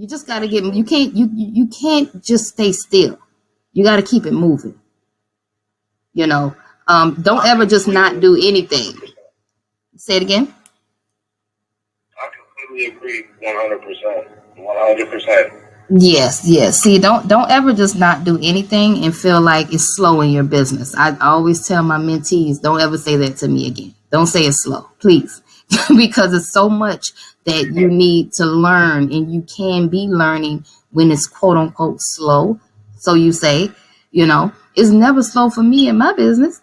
You just got to get, you can't just stay still. You got to keep it moving. You know, don't ever just not do anything. Say it again. I completely agree, 100%. 100%. Yes, yes. See, don't ever just not do anything and feel like it's slow in your business. I always tell my mentees, don't ever say that to me again. Don't say it's slow, please, because it's so much that you need to learn, and you can be learning when it's quote unquote slow. So you say, it's never slow for me in my business.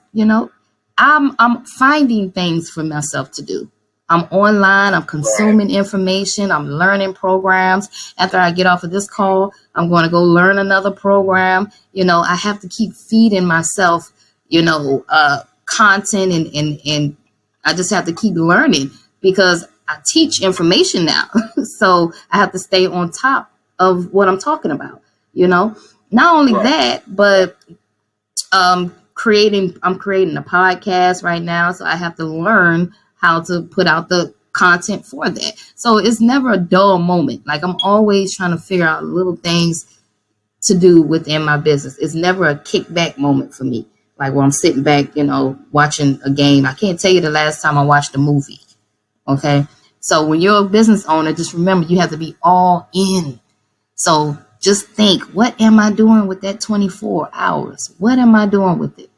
I'm finding things for myself to do. I'm online, I'm consuming information, I'm learning programs. After I get off of this call, I'm going to go learn another program. I have to keep feeding myself, content, and I just have to keep learning because I teach information now. So I have to stay on top of what I'm talking about, Not only that, but I'm creating a podcast right now, so I have to learn how to put out the content for that. So it's never a dull moment. Like, I'm always trying to figure out little things to do within my business. It's never a kickback moment for me. Like, where I'm sitting back, watching a game. I can't tell you the last time I watched a movie. Okay. So when you're a business owner, just remember you have to be all in. So just think, what am I doing with that 24 hours? What am I doing with it?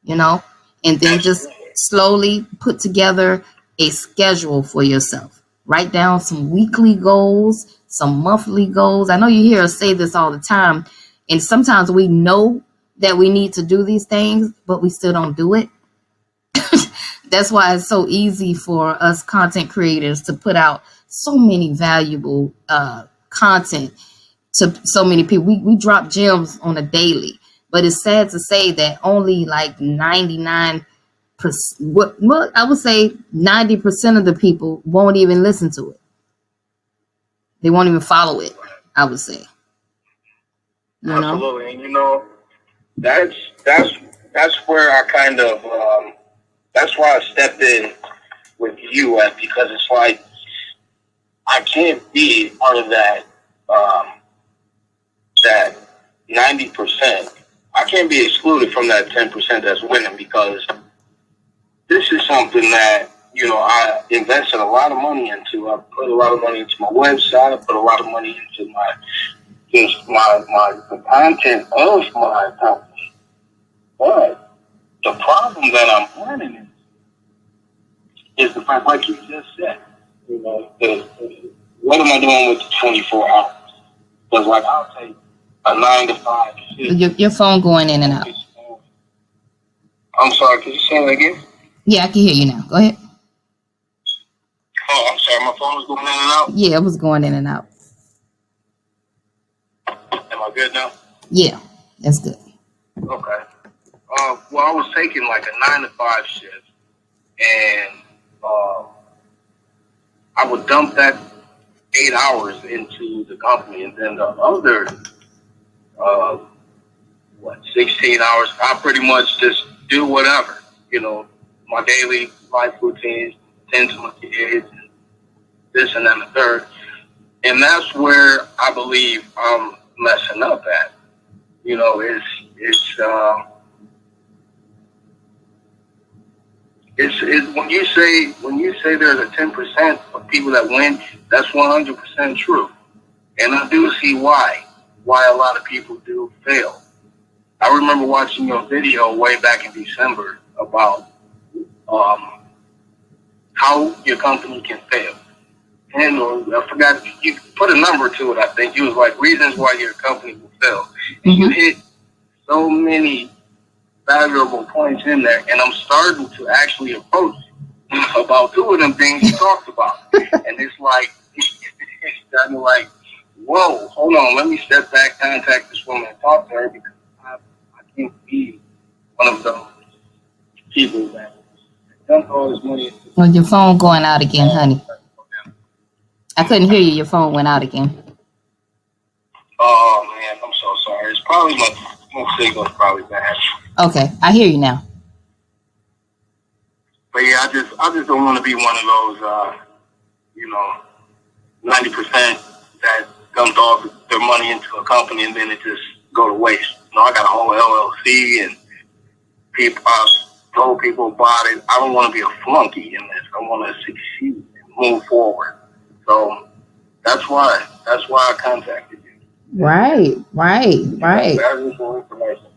And then just slowly put together a schedule for yourself. Write down some weekly goals, some monthly goals. I know you hear us say this all the time, and sometimes we know that we need to do these things, but we still don't do it. That's why it's so easy for us content creators to put out so many valuable content to so many people. We drop gems on a daily, but it's sad to say that only like 99%, well, I would say 90% of the people won't even listen to it. They won't even follow it, I would say. Absolutely. And that's where I kind of that's why I stepped in with you at, because it's like I can't be part of that that 90%. I can't be excluded from that 10% that's winning, because this is something that, I invested a lot of money into. I put a lot of money into my website. I put a lot of money into the content of my company. But the problem that I'm running is the fact, like you just said, what am I doing with the 24 hours? Because, like, I'll take a 9 to 5 shift. Your phone going in and out. I'm sorry, can you say that again? Yeah, I can hear you now. Go ahead. Oh, I'm sorry, my phone was going in and out? Yeah, it was going in and out. Am I good now? Yeah, that's good. Okay. Well, I was taking like a 9 to 5 shift, and I would dump that 8 hours into the company, and then the other 16 hours, I pretty much just do whatever, my daily life routines, tend to my kids, and this and that and the third. And that's where I believe I'm messing up at. It's when you say there's a 10% of people that win, that's 100% true. And I do see why a lot of people do fail. I remember watching your video way back in December about how your company can fail. And I forgot, you put a number to it, I think. You was like, reasons why your company will fail. And you hit so many valuable points in there, and I'm starting to actually approach about 2 of them things you talked about. And it's like, it's kind of like, whoa, hold on, let me step back, contact this woman, and talk to her, because I can't be one of those people that dump all this money into. Well, your phone going out again, honey. I couldn't hear you. Your phone went out again. Oh man, I'm so sorry. It's probably my signal's probably bad. Okay, I hear you now. But yeah, I just don't want to be one of those 90% that dumped money into a company and then it just go to waste. I got a whole LLC and people. I told people about it. I don't want to be a flunky in this. I want to succeed and move forward. So that's why I contacted you. Right. Valuable information.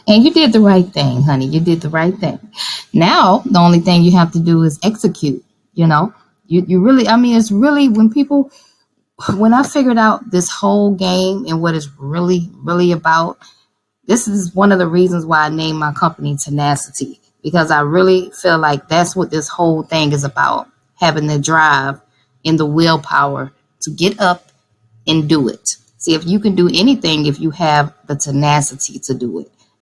And you did the right thing, honey. You did the right thing. Now, the only thing you have to do is execute. You really, it's really when I figured out this whole game and what it's really, really about, this is one of the reasons why I named my company Tenacity, because I really feel like that's what this whole thing is about, having the drive and the willpower to get up and do it. See, if you can do anything, if you have the tenacity to do it.